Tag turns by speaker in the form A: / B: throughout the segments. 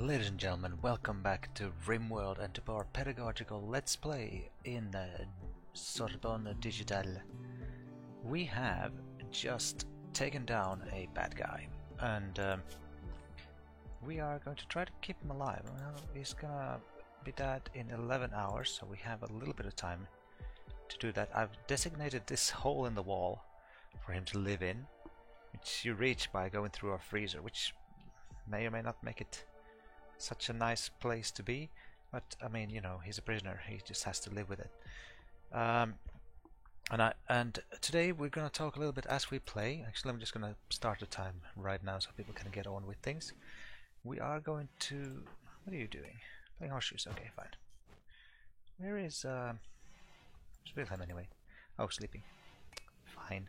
A: Ladies and gentlemen, welcome back to RimWorld and to our pedagogical Let's Play in Sorbonne Digital. We have just taken down a bad guy, and we are going to try to keep him alive. Well, he's gonna be dead in 11 hours, so we have a little bit of time to do that. I've designated this hole in the wall for him to live in, which you reach by going through our freezer, which may or may not make it such a nice place to be, but I mean, you know, he's a prisoner. He just has to live with it. And today we're going to talk a little bit as we play. Actually, I'm just going to start the time right now so people can get on with things. We are going to... What are you doing? Playing horseshoes. Okay, fine. Where is Wilhelm anyway? Oh, sleeping. Fine.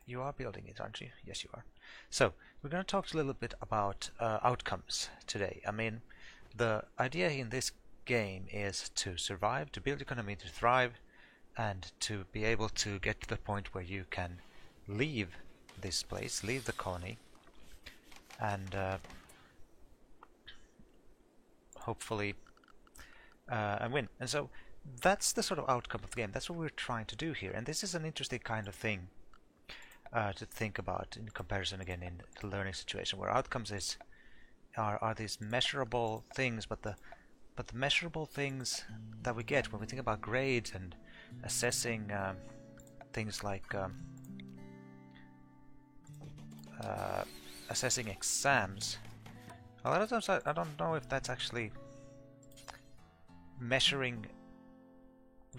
A: You are building it, aren't you? Yes, you are. So, we're going to talk a little bit about outcomes today. I mean, the idea in this game is to survive, to build economy, to thrive, and to be able to get to the point where you can leave this place, leave the colony, and hopefully and win. And so, that's the sort of outcome of the game. That's what we're trying to do here. And this is an interesting kind of thing to think about in comparison again in the learning situation, where outcomes are these measurable things, but the measurable things that we get when we think about grades and assessing things like assessing exams, a lot of times I don't know if that's actually measuring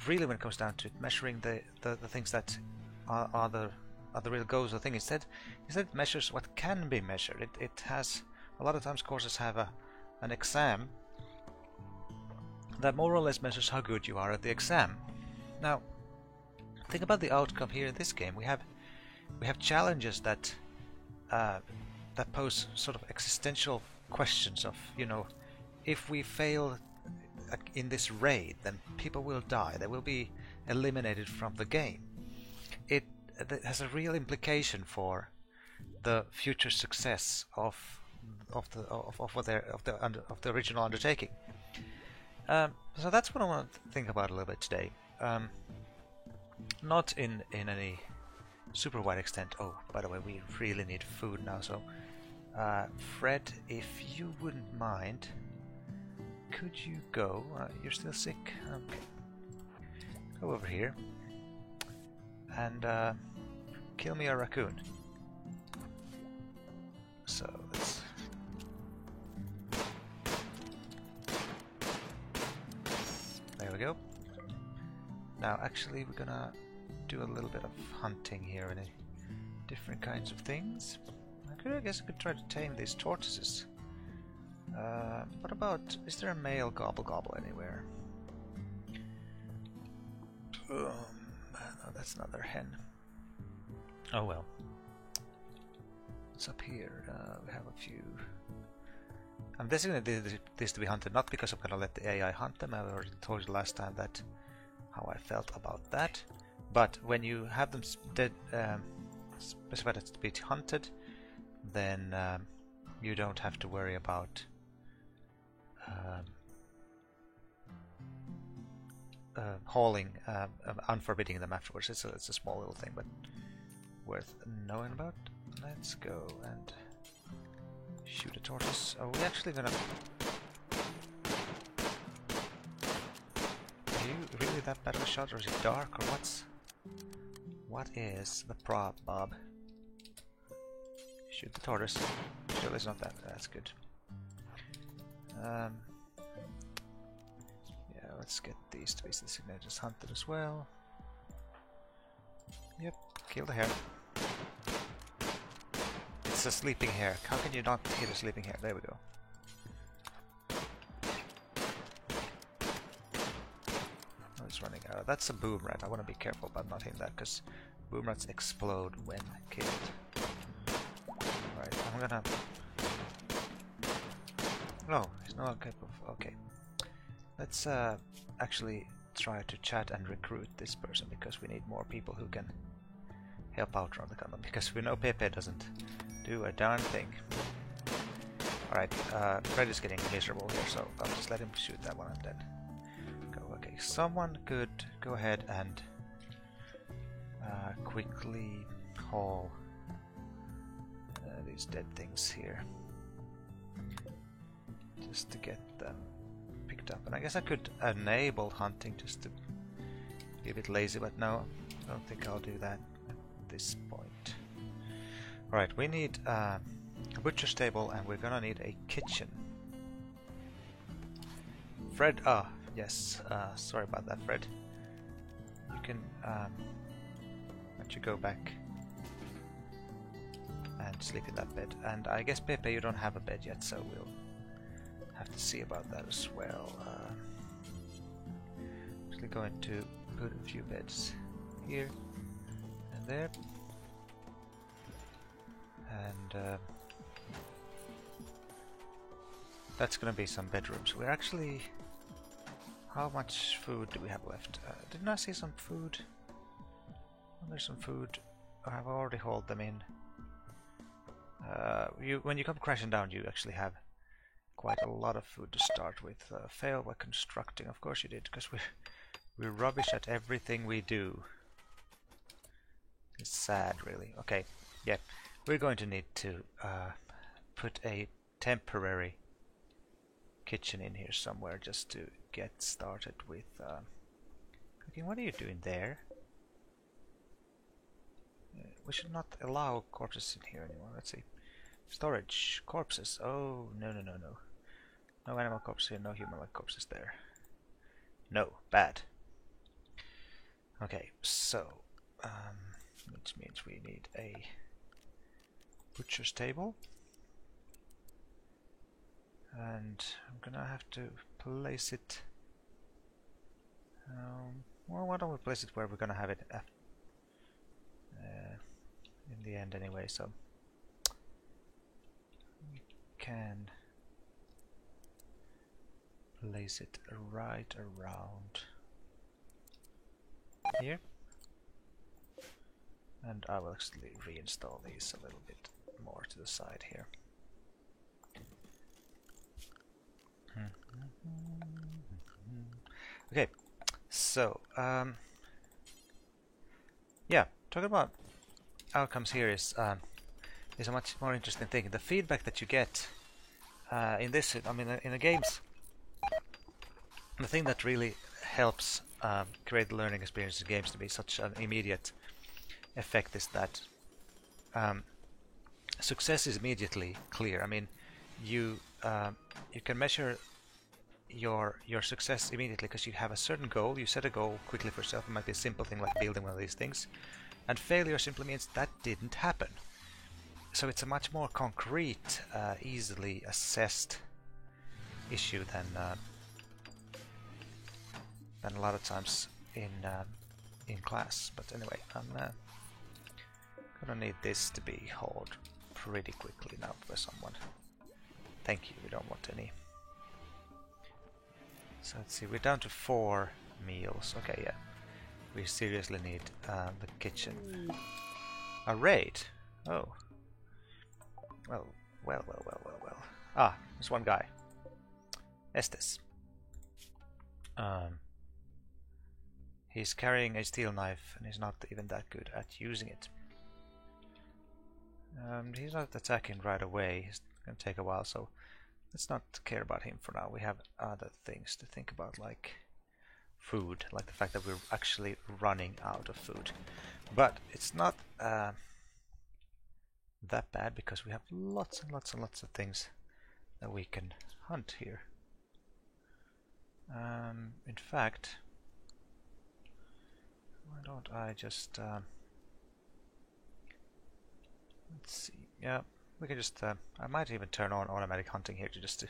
A: really, when it comes down to it, measuring the things that are the real goals of the thing. Instead it measures what can be measured. It has, a lot of times courses have an exam that more or less measures how good you are at the exam. Now, think about the outcome here in this game. We have challenges that that pose sort of existential questions of, you know, if we fail in this raid, then people will die. They will be eliminated from the game. It has a real implication for the future success of the original undertaking. So that's what I want to think about a little bit today. Not in any super wide extent. Oh, by the way, we really need food now. So, Fred, if you wouldn't mind, could you go? You're still sick. Okay. Go over here and kill me a raccoon. So let's... There we go. Now actually we're gonna do a little bit of hunting here and different kinds of things. I guess I could try to tame these tortoises. What about... is there a male gobble gobble anywhere? No, that's another hen. Oh well. What's up here? We have a few... I'm designating this to be hunted, not because I'm gonna let the AI hunt them. I already told you last time that how I felt about that. But when you have them specified as to be hunted, then you don't have to worry about hauling, unforbidding them afterwards. It's a small little thing, but worth knowing about. Let's go and shoot a tortoise. Are we actually gonna... Are you really that bad of a shot, or is it dark, or what is the prob, Bob? Shoot the tortoise. Still, it's not that. That's good. Yeah, let's get these to be designated as hunted as well. Yep, kill the hare. It's a sleeping hare. How can you not hit a sleeping hare? There we go. Oh, it's running out. That's a boom rat. I want to be careful about not hitting that, because boom rats explode when killed. Right, I'm gonna... No, he's not capable of... Okay. Let's actually try to chat and recruit this person, because we need more people who can help out around the colony, because we know Pepe doesn't do a darn thing. Alright, Fred is getting miserable here, so I'll just let him shoot that one and then go. Okay, someone could go ahead and quickly haul these dead things here. Just to get them picked up. And I guess I could enable hunting just to be a bit lazy, but no, I don't think I'll do that at this point. Alright, we need a butcher's table and we're gonna need a kitchen. Fred, yes, sorry about that, Fred. You can, let you go back and sleep in that bed. And I guess, Pepe, you don't have a bed yet, so we'll have to see about that as well. Actually going to put a few beds here and there. And that's gonna be some bedrooms. We're actually... How much food do we have left? Didn't I see some food? Well, there's some food. I've already hauled them in. When you come crashing down, you actually have quite a lot of food to start with. Fail by constructing. Of course you did, because we're rubbish at everything we do. It's sad, really. Okay, yeah. We're going to need to put a temporary kitchen in here somewhere just to get started with cooking. What are you doing there? We should not allow corpses in here anymore. Let's see. Storage. Corpses. Oh, no, no, no, no. No animal corpses here, no human-like corpses there. No. Bad. Okay, so which means we need a butcher's table. And I'm gonna have to place it... well, why don't we place it where we're gonna have it in the end anyway, so we can place it right around here. And I will actually reinstall these a little bit more to the side here. Okay, so yeah, talking about outcomes here is a much more interesting thing. The feedback that you get in this, I mean, in the games, the thing that really helps create the learning experience in games to be such an immediate effect is that success is immediately clear. I mean, you can measure your success immediately because you have a certain goal. You set a goal quickly for yourself. It might be a simple thing like building one of these things, and failure simply means that didn't happen. So it's a much more concrete, easily assessed issue than a lot of times in class. But anyway, I'm gonna need this to be hauled pretty quickly now by someone. Thank you. We don't want any. So let's see. We're down to 4 meals. Okay, yeah. We seriously need the kitchen. A raid. Oh. Well. Ah, there's one guy. Estes. He's carrying a steel knife and he's not even that good at using it. He's not attacking right away. It's gonna take a while, so let's not care about him for now. We have other things to think about, like food, like the fact that we're actually running out of food. But it's not that bad because we have lots and lots and lots of things that we can hunt here. In fact, why don't I just let's see. Yeah, we can just I might even turn on automatic hunting here to just to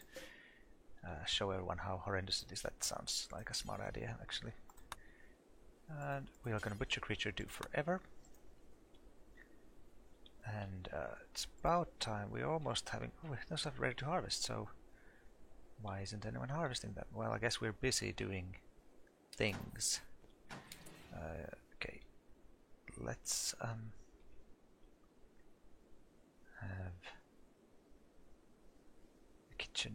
A: show everyone how horrendous it is. That sounds like a smart idea, actually. And we are going to butcher creature do forever. And it's about time. We're almost having... Oh, there's stuff ready to harvest, so... Why isn't anyone harvesting that? Well, I guess we're busy doing things. Okay. Let's have... kitchen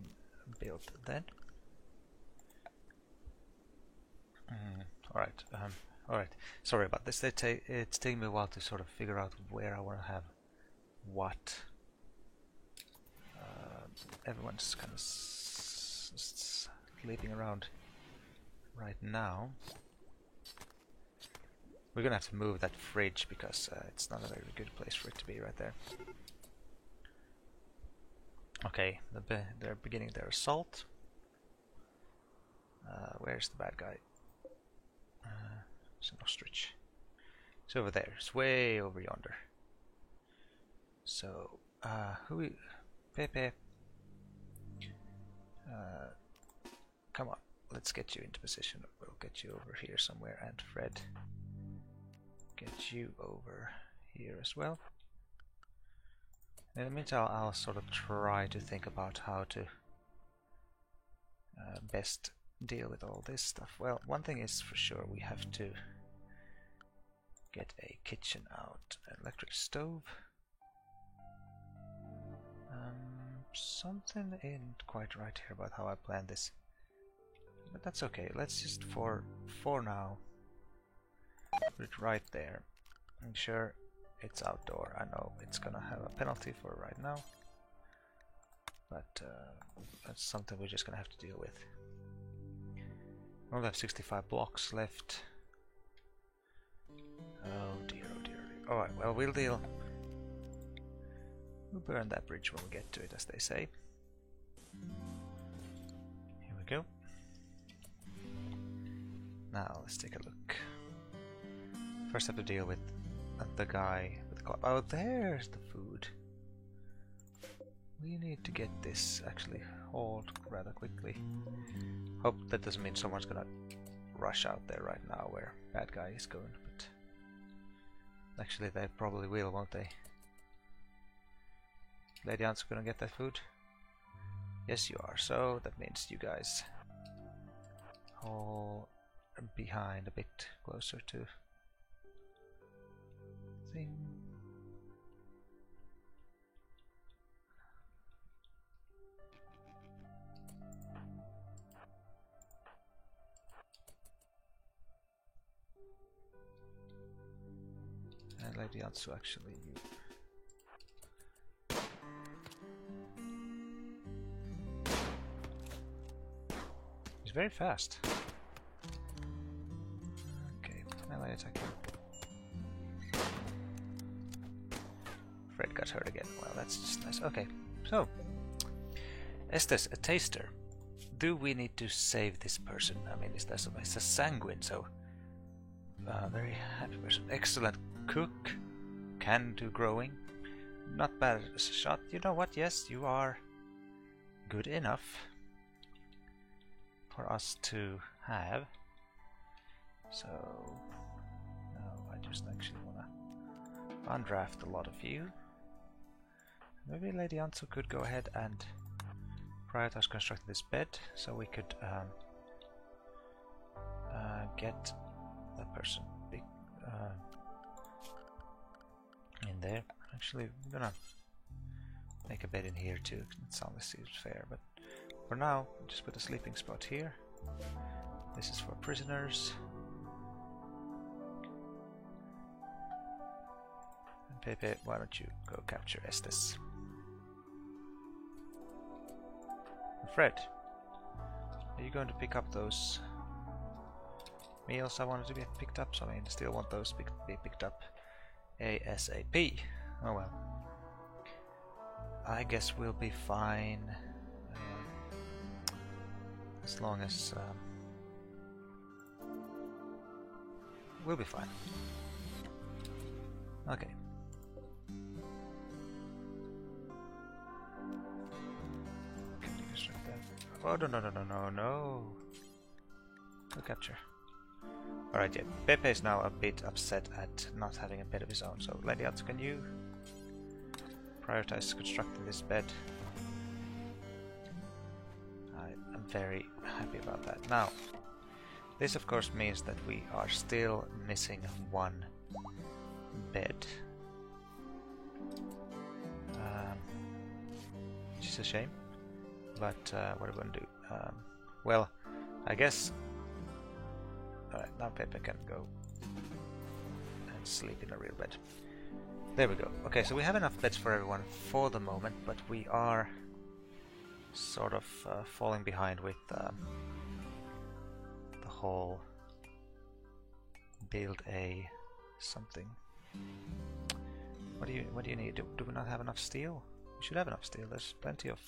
A: built then. Alright, alright. Sorry about this. It's taking me a while to sort of figure out where I want to have what. Everyone's kind of sleeping around right now. We're gonna have to move that fridge because it's not a very good place for it to be right there. Okay, they're beginning their assault. Where's the bad guy? It's an ostrich. It's over there. It's way over yonder. So, Pepe. Come on, let's get you into position. We'll get you over here somewhere, and Fred, get you over here as well. In the meantime, I'll sort of try to think about how to best deal with all this stuff. Well, one thing is for sure, we have to get a kitchen out, an electric stove. Something isn't quite right here about how I planned this, but that's okay. Let's just for now put it right there. I'm sure it's outdoor. I know it's gonna have a penalty for right now, but that's something we're just gonna have to deal with. We only have 65 blocks left. Oh dear, oh dear, oh dear. Alright, well, we'll deal. We'll burn that bridge when we get to it, as they say. Here we go. Now, let's take a look. First, I have to deal with the guy with the clock. Oh, there's the food. We need to get this actually hauled rather quickly. Hope that doesn't mean someone's gonna rush out there right now where bad guy is going, but actually they probably will, won't they? Lady Aunt's gonna get that food? Yes, you are. So that means you guys all behind a bit closer to thing. And Lady Aunt's actually you. Very fast. Okay, melee attack him. Fred got hurt again. Well, that's just nice. Okay, so Estes, a taster. Do we need to save this person? I mean, it's a sanguine, so very happy person. Excellent cook. Can do growing. Not bad as a shot. You know what? Yes, you are good enough for us to have. So no, I just actually wanna undraft a lot of you. Maybe Lady Ansu could go ahead and prioritize constructing this bed, so we could get that person in there. Actually, I'm gonna make a bed in here too. It sounds fair, but for now, just put a sleeping spot here. This is for prisoners. And Pepe, why don't you go capture Estes? And Fred, are you going to pick up those meals I wanted to get picked up? So I mean, still want those be picked up ASAP. Oh well. I guess we'll be fine. As long as we'll be fine. Okay. Can you construct that? Oh no! No capture. Alright, yeah. Pepe is now a bit upset at not having a bed of his own. So, Lady Atsu, can you prioritize constructing this bed? I'm very happy about that. Now, this of course means that we are still missing one bed. Which is a shame. but what are we gonna do? Well, I guess. Alright, now Pepe can go and sleep in a real bed. There we go. Okay, so we have enough beds for everyone for the moment, but we are sort of falling behind with the whole build a something. What do you need? Do we not have enough steel? We should have enough steel. There's plenty of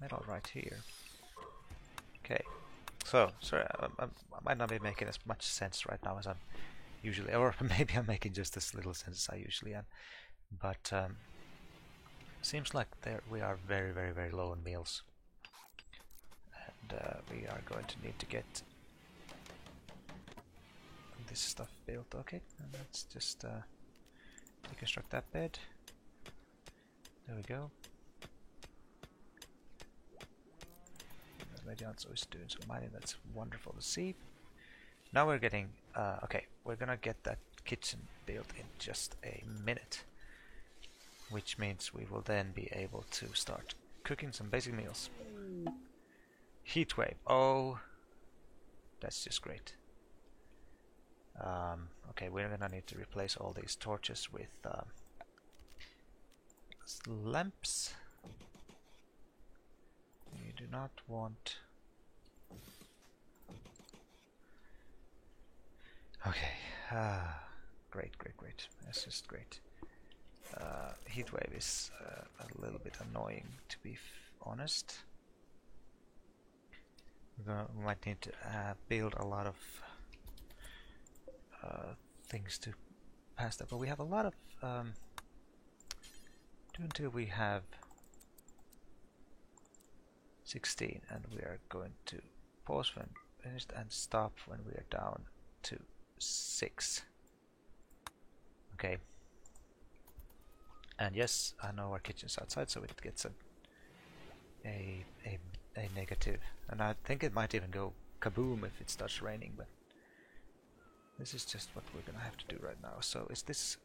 A: metal right here. Okay, so sorry, I might not be making as much sense right now as I'm usually, or maybe I'm making just as little sense as I usually am. But seems like we are very, very, very low on meals, and we are going to need to get this stuff built. Okay, and let's just deconstruct that bed. There we go. Lady Anso is doing some mining. That's wonderful to see. Now we're getting okay. We're gonna get that kitchen built in just a minute, which means we will then be able to start cooking some basic meals. Heatwave. Oh, that's just great. Okay, we're gonna need to replace all these torches with lamps. We do not want. Okay, great, great, great. That's just great. Heatwave is a little bit annoying, to be honest. We might need to build a lot of things to pass that, but we have a lot of. Until we have 16, and we are going to pause when finished and stop when we are down to 6. Okay. And yes, I know our kitchen's outside, so it gets a negative, and I think it might even go kaboom if it starts raining. But this is just what we're gonna have to do right now. So is this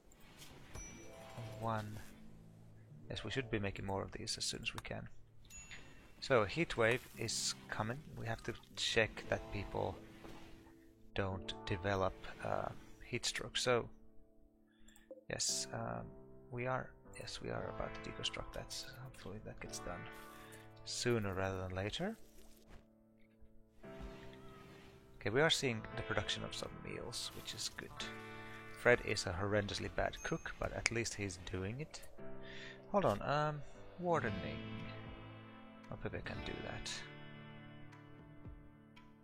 A: one? Yes, we should be making more of these as soon as we can. So heatwave is coming. We have to check that people don't develop heat stroke. So yes, we are about to deconstruct that. So hopefully that gets done sooner rather than later. Okay, we are seeing the production of some meals, which is good. Fred is a horrendously bad cook, but at least he's doing it. Hold on, wardening. Oh, Pepe can do that.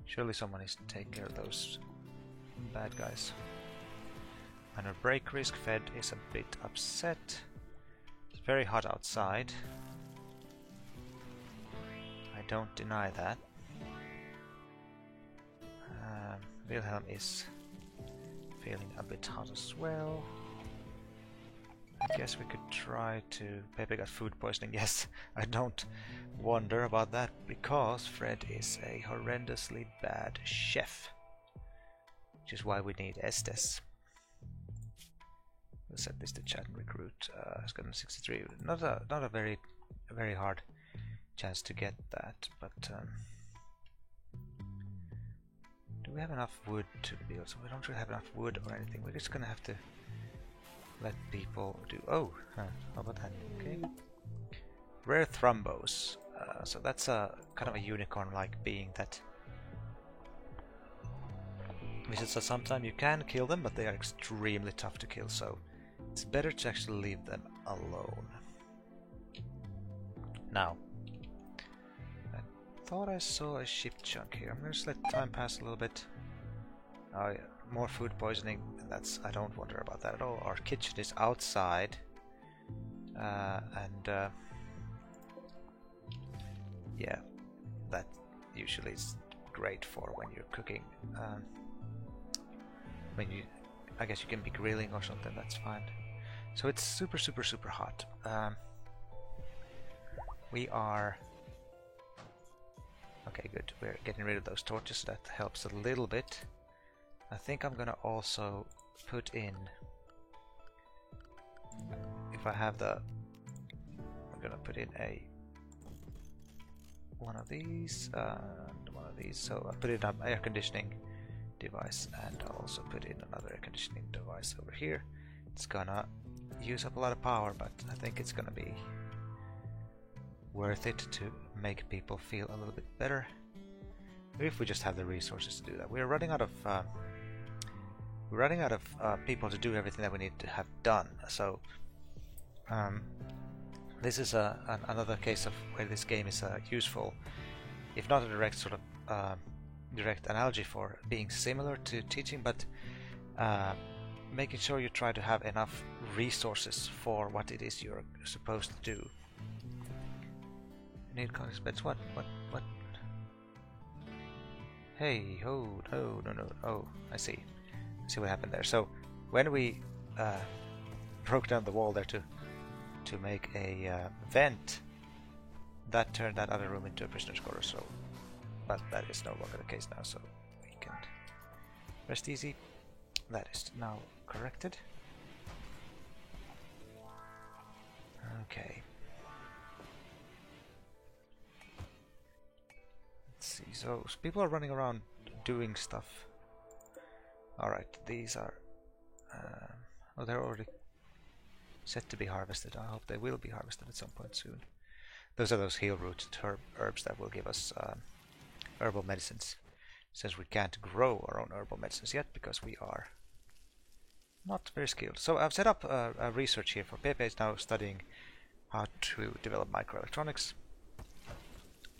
A: Surely someone needs to take care of those bad guys. Minor break risk. Fed is a bit upset. It's very hot outside. I don't deny that. Wilhelm is feeling a bit hot as well. I guess we could try to... Pepe got food poisoning. Yes, I don't wonder about that, because Fred is a horrendously bad chef. Which is why we need Estes. We'll set this to chat and recruit. It's got a 63. Not a very hard chance to get that, but do we have enough wood to build? So we don't really have enough wood or anything. We're just gonna have to let people do. Oh, how about that? Okay. Rare thrombos. So that's a kind of a unicorn-like being that visits us sometime. You can kill them, but they are extremely tough to kill. So it's better to actually leave them alone. Now, I thought I saw a ship chunk here. I'm gonna just let time pass a little bit. Oh yeah. More food poisoning, and that's, I don't wonder about that at all. Our kitchen is outside, and yeah, that usually is great for when you're cooking. When you, I guess you can be grilling or something, that's fine. So it's super, super, super hot. We are okay. Good. We're getting rid of those torches. That helps a little bit. I think I'm gonna also put in, if if I have the, I'm gonna put in one of these and one of these. So I put in an air conditioning device, and I'll also put in another air conditioning device over here. It's gonna use up a lot of power, but I think it's gonna be worth it to make people feel a little bit better. If we just have the resources to do that. We're running out of people to do everything that we need to have done. So this is another case of where this game is useful, if not a direct sort of direct analogy for being similar to teaching, but making sure you try to have enough resources for what it is you're supposed to do. Need context beds. What? Hey, oh, no. Oh, I see what happened there. So when we broke down the wall there to make a vent, that turned that other room into a prisoner's quarter. So, but that is no longer the case now. So we can rest easy. That is now corrected. Okay. Let's see. So people are running around doing stuff. Alright, these are... oh, they're already set to be harvested. I hope they will be harvested at some point soon. Those are those heal-rooted herbs that will give us herbal medicines. Since we can't grow our own herbal medicines yet because we are not very skilled. So I've set up a research here for Pepe is now studying how to develop microelectronics.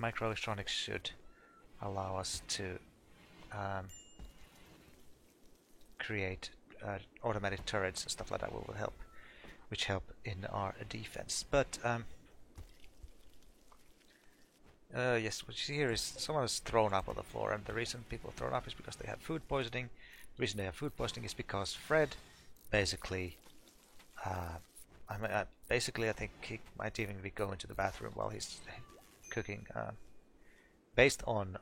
A: Microelectronics should allow us to create automatic turrets and stuff like that will help, which help in our defense. But yes, what you see here is someone is thrown up on the floor, and the reason people are thrown up is because they have food poisoning. The reason they have food poisoning is because Fred basically, basically I think he might even be going to the bathroom while he's cooking. Based on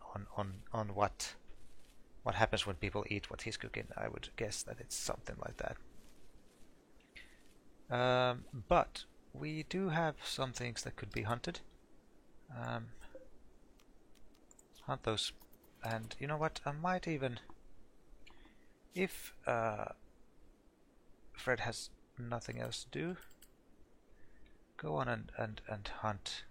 A: what happens when people eat what he's cooking, I would guess that it's something like that. But we do have some things that could be hunted. Hunt those, and you know what? I might even, if Fred has nothing else to do, go on and hunt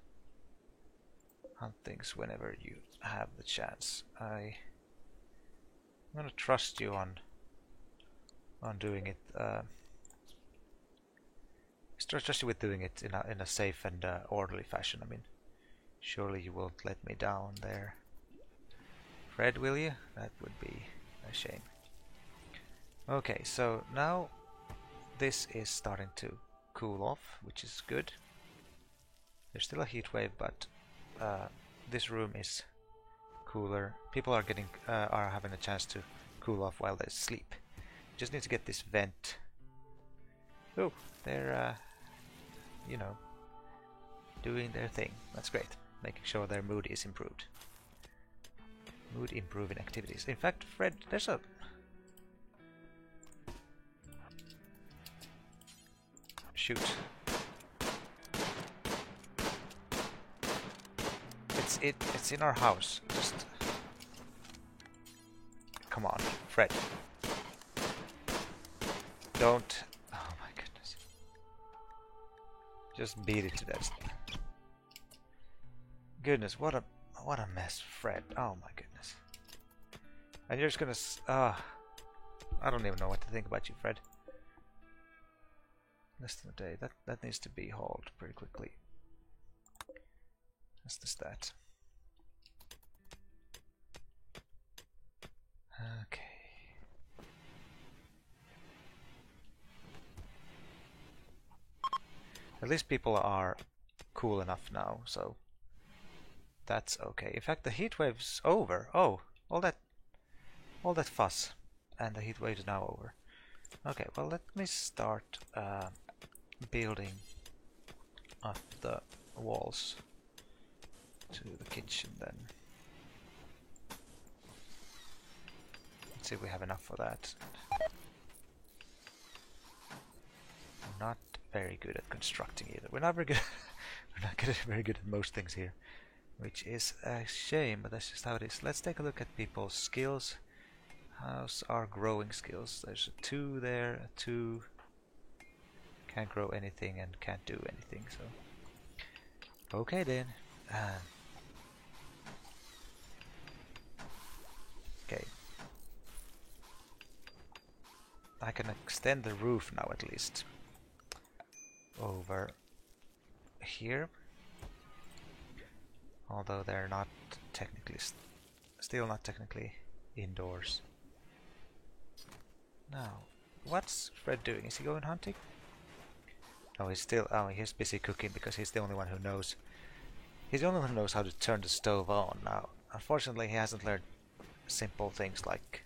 A: things whenever you have the chance. I'm gonna trust you on doing it. Trust you with doing it in a safe and orderly fashion. I mean, surely you won't let me down there, Fred, will you? That would be a shame. Okay, so now this is starting to cool off, which is good. There's still a heat wave, but this room is cooler. People are having a chance to cool off while they sleep. Just need to get this vent. Oh, they're you know, doing their thing. That's great. Making sure their mood is improved. Mood improving activities. In fact, Fred, there's a... Shoot. It's in our house. Just... Come on, Fred. Don't... Oh my goodness. Just beat it to death. Goodness, what a mess, Fred. Oh my goodness. And you're just gonna... I don't even know what to think about you, Fred. Less than a day. That needs to be hauled pretty quickly. That's the stat. Okay. At least people are cool enough now, so that's okay. In fact, the heat wave's over. Oh, all that fuss, and the heat wave is now over. Okay, well, let me start building up the walls to the kitchen then. Let's see if we have enough for that. Not very good at constructing either. We're not very good. We're not very good at most things here, which is a shame. But that's just how it is. Let's take a look at people's skills. How's our growing skills? There's a 2 there, a 2. Can't grow anything and can't do anything. So okay then. Okay. I can extend the roof now at least over here, although they're not technically still not technically indoors. Now, what's Fred doing? Is he going hunting? No, he's still. Oh, he's busy cooking because he's the only one who knows. He's the only one who knows how to turn the stove on. Now, unfortunately, he hasn't learned simple things like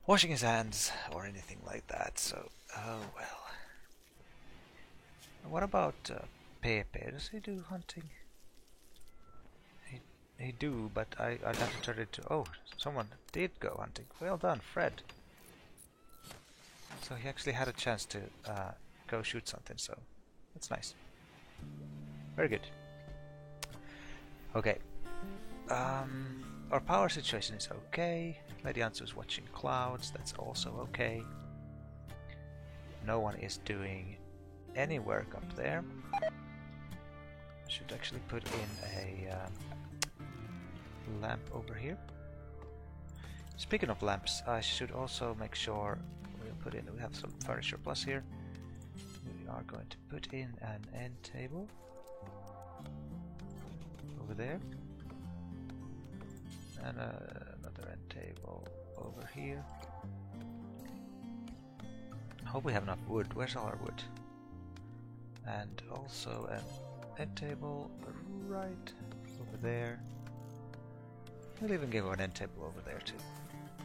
A: washing his hands or anything like that. So, oh well. What about Pepe? Does he do hunting? He do, but I'd have to turn it to. Oh, someone did go hunting. Well done, Fred. So he actually had a chance to go shoot something. So that's nice. Very good. Okay. Our power situation is okay. Lady Ansu is watching clouds. That's also okay. No one is doing any work up there. I should actually put in a lamp over here. Speaking of lamps, I should also make sure we have some furniture plus here. We are going to put in an end table over there, and another end table over here. I hope we have enough wood. Where's all our wood? And also an end table right over there. We'll even give an end table over there too.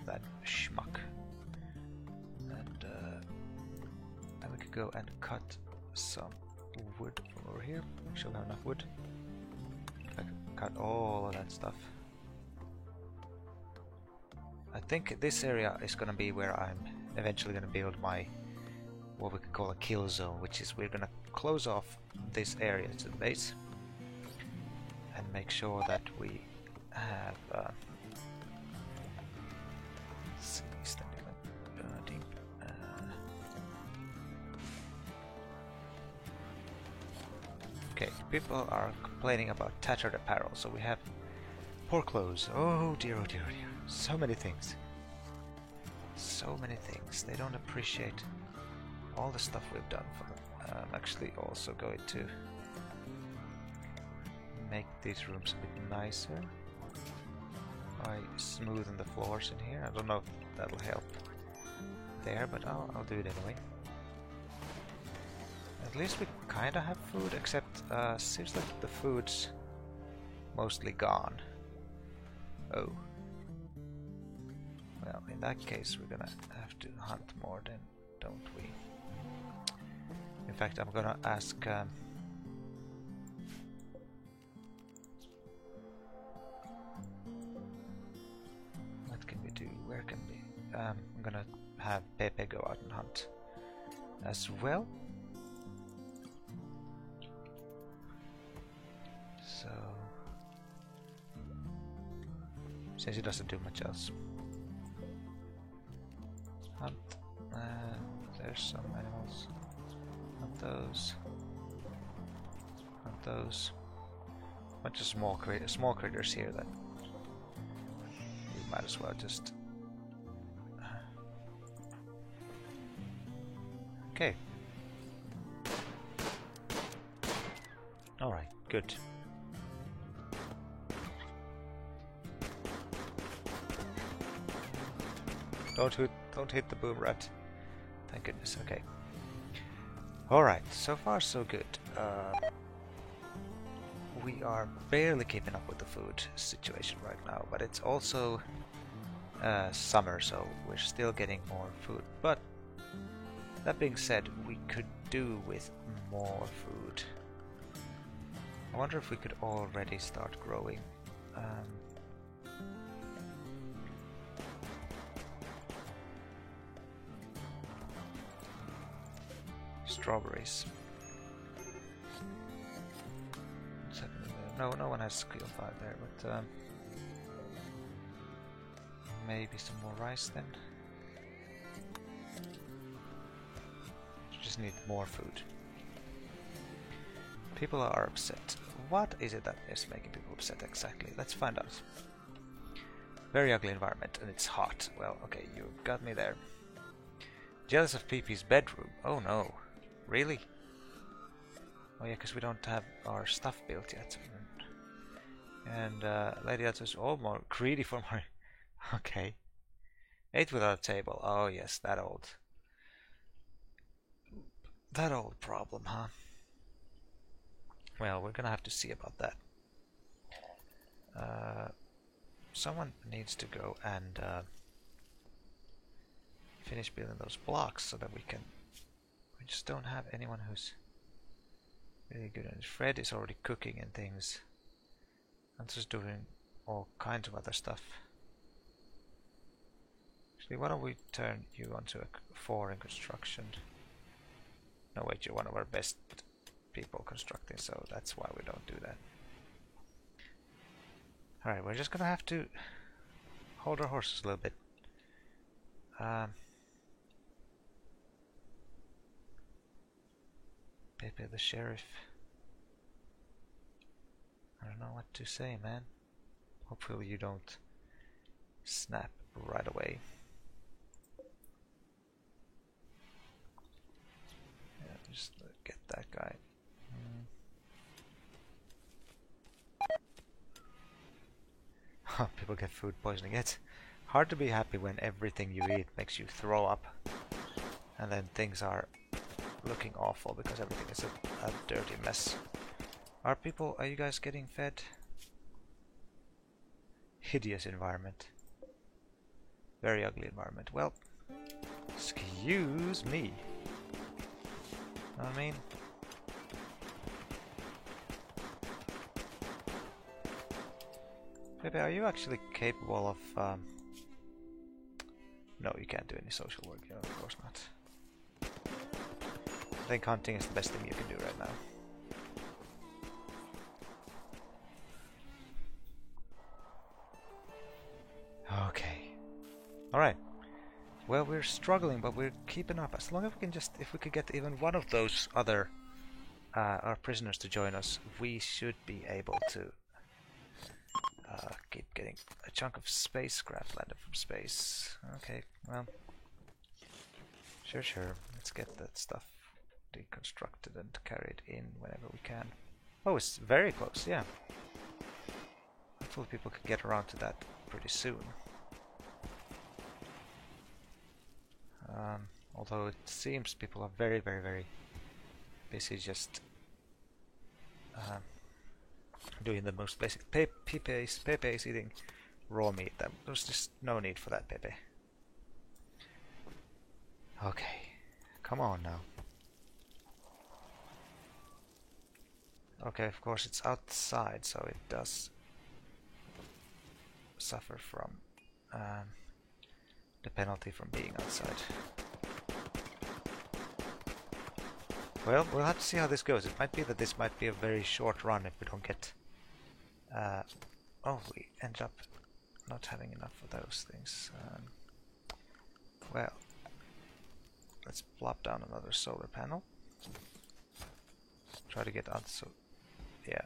A: That schmuck. And we could go and cut some wood from over here. Make sure we have enough wood. I can cut all of that stuff. I think this area is gonna be where I'm eventually gonna build my what we could call a kill zone, which is we're gonna close off this area to the base and make sure that we have okay, people are complaining about tattered apparel, so we have poor clothes. Oh dear, oh dear, oh dear. So many things. So many things. They don't appreciate all the stuff we've done for them. I'm actually also going to make these rooms a bit nicer by smoothing the floors in here. I don't know if that'll help there, but I'll do it anyway. At least we kinda have food, except seems like the food's mostly gone. Oh. Well, in that case we're gonna have to hunt more then, don't we? In fact, I'm gonna ask what can we do? Where can we? I'm gonna have Pepe go out and hunt as well. So, since he doesn't do much else, hunt. There's some animals. Hunt those. Hunt those. Bunch of small critters here that we might as well just. Okay. All right. Good. Don't hit the boom rat. Thank goodness. Okay. All right. So far, so good. We are barely keeping up with the food situation right now, but it's also summer, so we're still getting more food. But that being said, we could do with more food. I wonder if we could already start growing. Strawberries. What's happening there? No one has skill 5 there, but maybe some more rice then. Just need more food. People are upset. What is it that is making people upset exactly? Let's find out. Very ugly environment and it's hot. Well, okay, you got me there. Jealous of PP's bedroom. Oh no. Really? Oh yeah, because we don't have our stuff built yet. And Lady Atsu's all more greedy for more. Okay. 8 without a table. Oh yes, that old problem, huh? Well, we're gonna have to see about that. Someone needs to go and finish building those blocks so that we just don't have anyone who's really good at it. Fred is already cooking and things. I'm just doing all kinds of other stuff. Actually, why don't we turn you onto a 4 in construction? No wait, you're one of our best people constructing, so that's why we don't do that. Alright, we're just gonna have to hold our horses a little bit. Pepe the Sheriff. I don't know what to say, man. Hopefully you don't snap right away. Yeah, just get that guy. People get food poisoning. It's hard to be happy when everything you eat makes you throw up. And then things are looking awful because everything is a dirty mess. Are you guys getting fed? Hideous environment. Very ugly environment. Well, excuse me. Know what I mean? Pepe, are you actually capable of... No, you can't do any social work. Yeah, of course not. I think hunting is the best thing you can do right now. Okay. Alright. Well, we're struggling, but we're keeping up. As long as we can if we could get even one of those other our prisoners to join us, we should be able to keep getting a chunk of spacecraft landed from space. Okay, well, sure. Let's get that stuff deconstructed and carried in whenever we can. Oh, it's very close, yeah. Hopefully people can get around to that pretty soon. Although it seems people are very busy just doing the most basic. Pepe is eating raw meat. There's just no need for that, Pepe. Okay, come on now. Okay, of course it's outside, so it does suffer from the penalty from being outside. Well, we'll have to see how this goes. It might be that this might be a very short run if we don't get... oh, we end up not having enough of those things. Well, let's plop down another solar panel. Try to get out, so... yeah.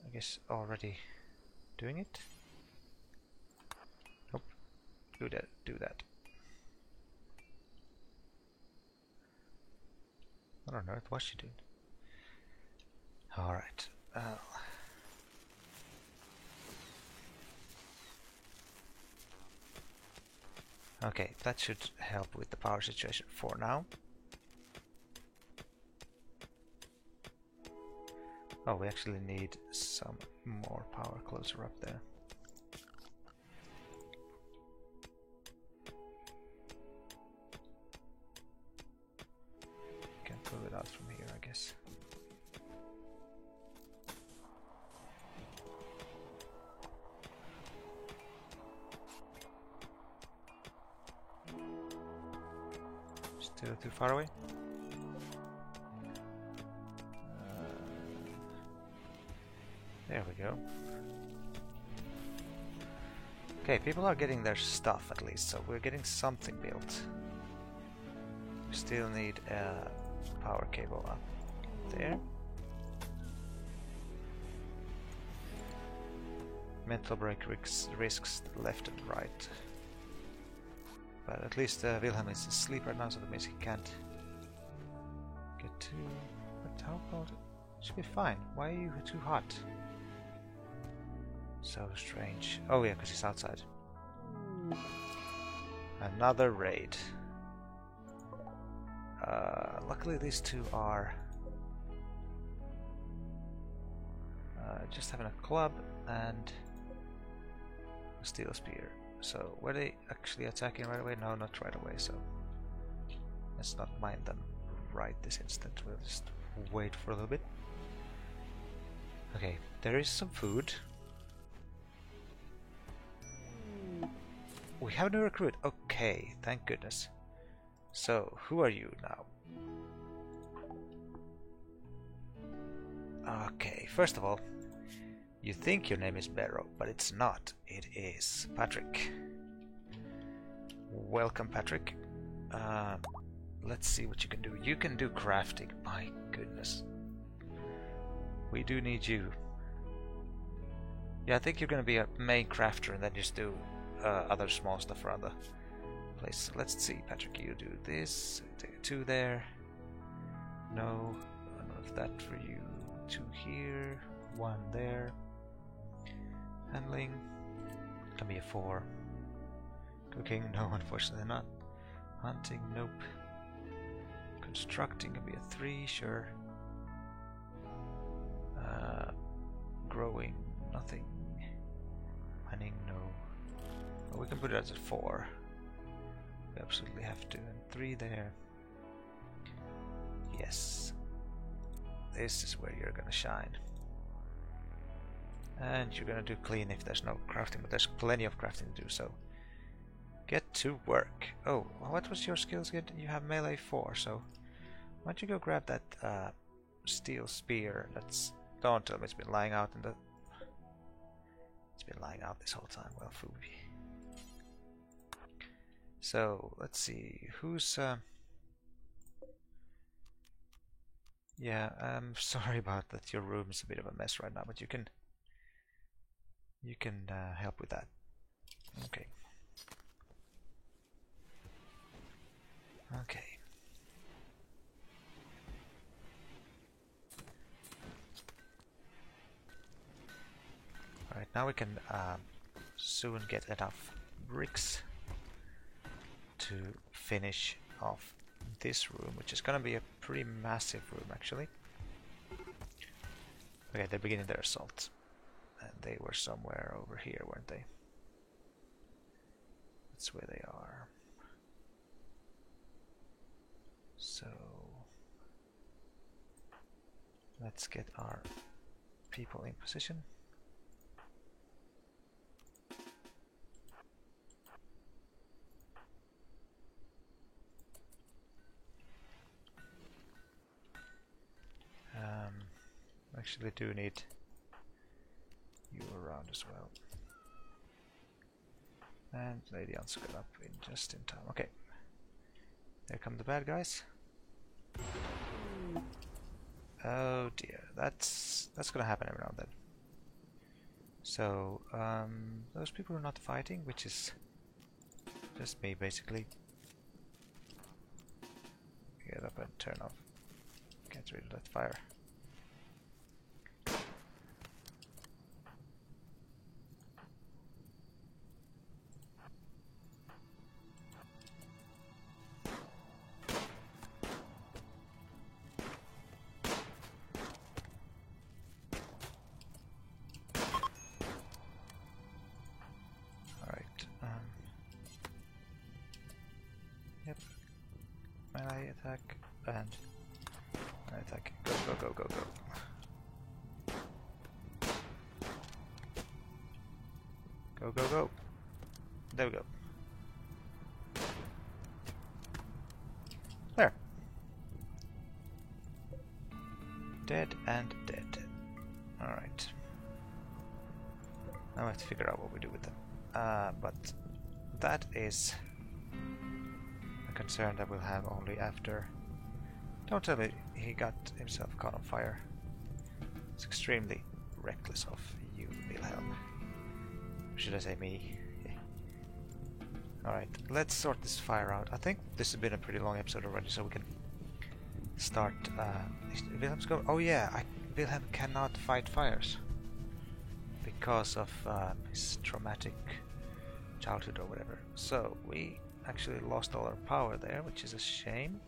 A: I guess already doing it? Nope. Do that. What on earth was she doing? Alright. Okay, that should help with the power situation for now. Oh, we actually need some more power closer up there. Can pull it out from here, I guess. Still too far away? There we go. Okay, people are getting their stuff at least, so we're getting something built. We still need a power cable up there. Mental break risks left and right. But at least Wilhelm is asleep right now, so that means he can't get to... But how about it? Should be fine. Why are you too hot? So strange. Oh yeah, because he's outside. Another raid. Luckily these two are just having a club and a steel spear. So were they actually attacking right away? No, not right away, so let's not mind them right this instant. We'll just wait for a little bit. Okay, there is some food. We have no recruit. Okay, thank goodness. So, who are you now? Okay, first of all, you think your name is Barrow, but it's not. It is Patrick. Welcome, Patrick. Let's see what you can do. You can do crafting. My goodness. We do need you. Yeah, I think you're going to be a main crafter and then just do other small stuff around the place. Let's see, Patrick, you do this. Take 2 there. No, none of that for you. 2 here, 1 there. Handling can be a 4. Cooking, no, unfortunately not. Hunting, nope. Constructing can be a 3, sure. Growing, nothing. Mining, no. Well, we can put it as a 4. We absolutely have to. And 3 there. Yes. This is where you're gonna shine. And you're gonna do clean if there's no crafting, but there's plenty of crafting to do, so get to work. Oh, what was your skills again? You have melee 4, so why don't you go grab that steel spear that's... Don't tell me it's been lying out in the... It's been lying out this whole time. Well, Fubi. So, let's see, who's... Yeah, I'm sorry about that. Your room is a bit of a mess right now, but you can help with that. Okay. Okay. Alright, now we can soon get enough bricks to finish off this room, which is gonna be a pretty massive room actually. Okay, they're beginning their assault. And they were somewhere over here, weren't they? That's where they are. So let's get our people in position. Actually do need you around as well. And Lady An's got up in just in time. Okay. There come the bad guys. Oh dear, that's gonna happen every now and then. So, those people are not fighting, which is just me basically. Get up and turn off. Get rid of that fire. Attack and attack. Go, go, go, go, go. Go, go, go. There we go. Dead and dead. Alright. Now I have to figure out what we do with them. But that is a concern that we'll have only after... Don't tell me he got himself caught on fire. It's extremely reckless of you, Wilhelm. Should I say me? Alright, let's sort this fire out. I think this has been a pretty long episode already, so we can start... Wilhelm's going... Oh yeah, Wilhelm cannot fight fires because of his traumatic childhood or whatever. So we actually lost all our power there, which is a shame.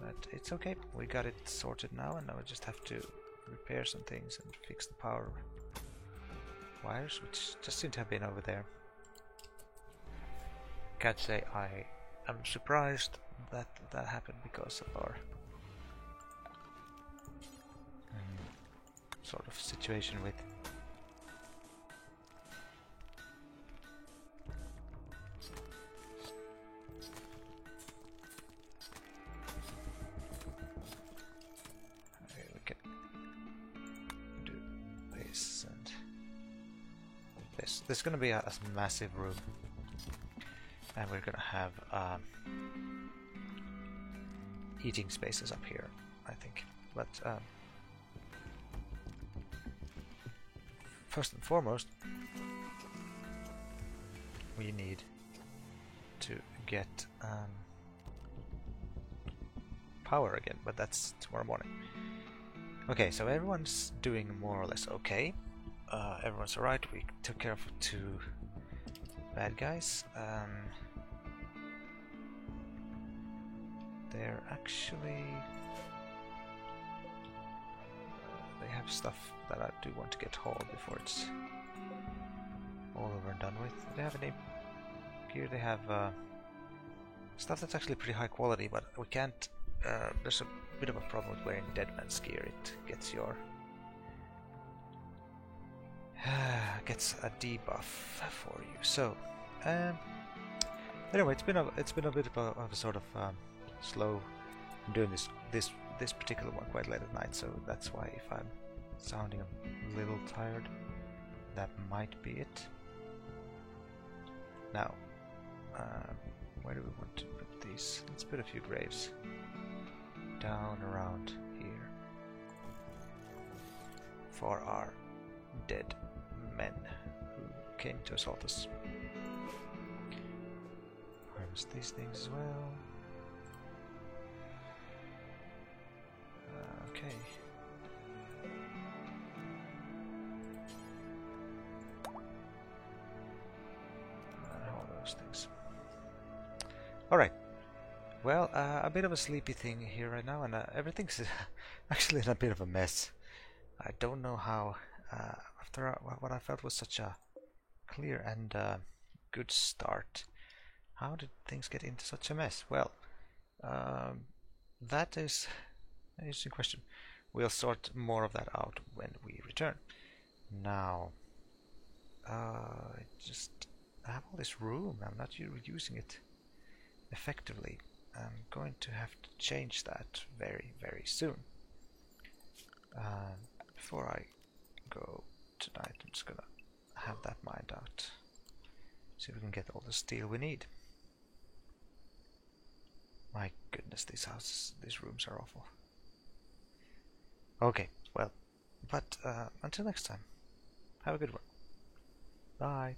A: But it's okay, we got it sorted now, and now we just have to repair some things and fix the power wires, which just seem to have been over there. Can't say I am surprised that that happened because of our sort of situation with we can do this and this. This is going to be a massive room, and we're going to have eating spaces up here, I think. But first and foremost, we need to get power again, but that's tomorrow morning. Okay, so everyone's doing more or less okay. Everyone's alright. We took care of 2 bad guys. They're actually... they have stuff that I do want to get hauled before it's all over and done with. They have any gear. They have stuff that's actually pretty high quality, but we can't... there's a bit of a problem with wearing dead man's gear. It gets your... gets a debuff for you. So, anyway, it's been a bit of a sort of slow. I'm doing this particular one quite late at night, so that's why if I'm sounding a little tired, that might be it. Now, where do we want to put these? Let's put a few graves down around here for our dead men who came to assault us. Harvest these things as well. Okay. All those things. Alright. Well, a bit of a sleepy thing here right now, and everything's actually in a bit of a mess. I don't know how, after what I felt was such a clear and good start, how did things get into such a mess? Well, that is an interesting question. We'll sort more of that out when we return. Now, I have all this room. I'm not using it effectively. I'm going to have to change that very, very soon. Before I go tonight, I'm just gonna have that mined out. See if we can get all the steel we need. My goodness, these rooms are awful. Okay, well, but until next time, have a good one. Bye.